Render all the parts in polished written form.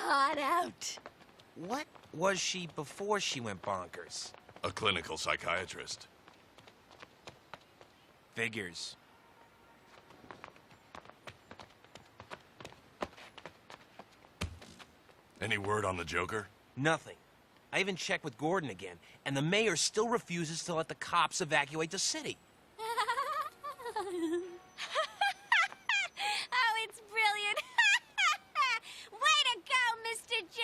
hot out. What was she before she went bonkers? A clinical psychiatrist. Figures. Any word on the Joker? Nothing. I even checked with Gordon again, and the mayor still refuses to let the cops evacuate the city. Oh, it's brilliant. Way to go, Mr. J.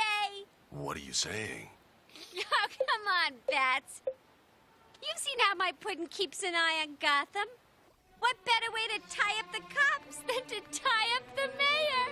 What are you saying? Oh, come on, Bats. You've seen how my puddin' keeps an eye on Gotham. What better way to tie up the cops than to tie up the mayor?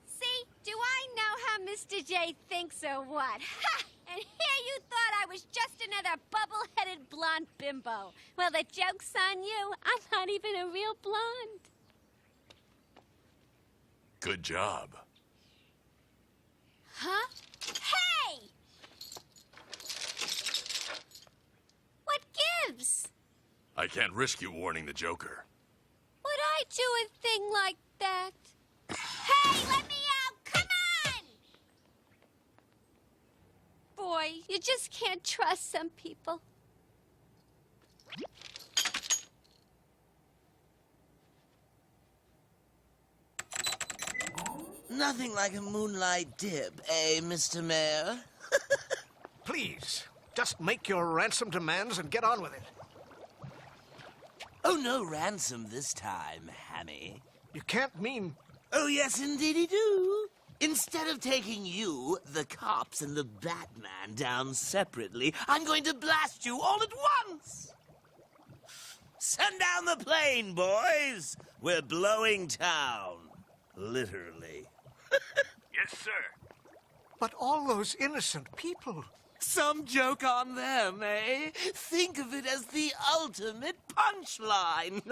See, do I know how Mr. J thinks or what? Ha! And here you thought I was just another bubble-headed blonde bimbo. Well, the joke's on you. I'm not even a real blonde. Good job. Huh? Hey! What gives? I can't risk you warning the Joker. Would I do a thing like that? Hey, let me out! Come on! Boy, you just can't trust some people. Nothing like a moonlight dip, eh, Mr. Mayor? Please, just make your ransom demands and get on with it. Oh, no ransom this time, Hammy. You can't mean... Oh, yes, indeedy do. Instead of taking you, the cops, and the Batman down separately, I'm going to blast you all at once. Send down the plane, boys. We're blowing town. Literally. Yes, sir. But all those innocent people... Some joke on them, eh? Think of it as the ultimate punchline.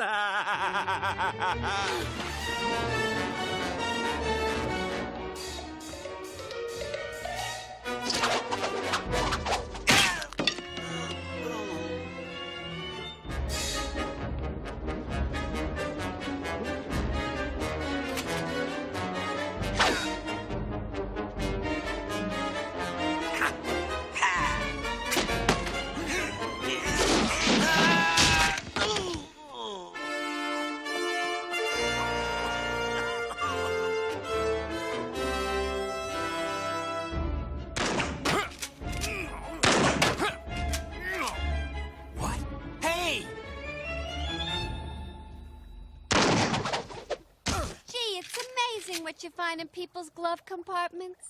What you find in people's glove compartments.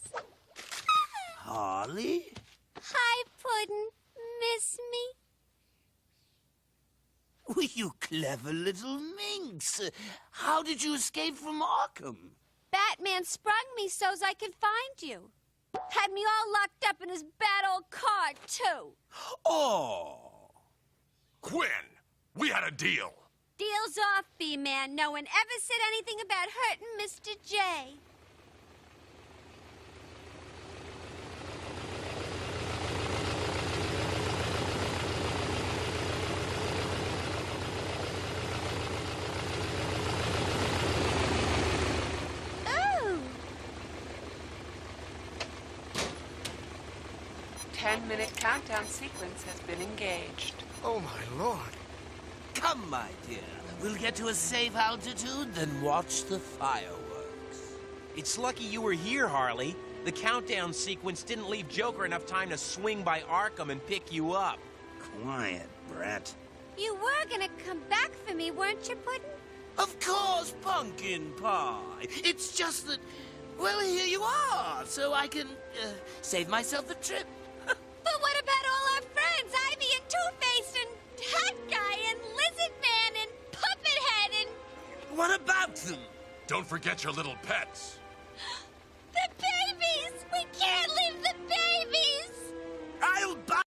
Harley? Hi, Puddin'. Miss me? Well, you clever little minx. How did you escape from Arkham? Batman sprung me so's I could find you. Had me all locked up in his bad old car, too. Oh. Quinn, we had a deal. Deal's off, B-Man. No one ever said anything about hurting Mr. J. Ooh. 10-minute countdown sequence has been engaged. Oh, my Lord. Come, my dear. We'll get to a safe altitude, then watch the fireworks. It's lucky you were here, Harley. The countdown sequence didn't leave Joker enough time to swing by Arkham and pick you up. Quiet, Brett. You were gonna come back for me, weren't you, Puddin'? Of course, pumpkin pie. It's just that, well, here you are, so I can save myself the trip. But what about all our friends? Ivy and Two-Face and Hat Guy and Lizard Man and Puppet Head and... What about them? Don't forget your little pets.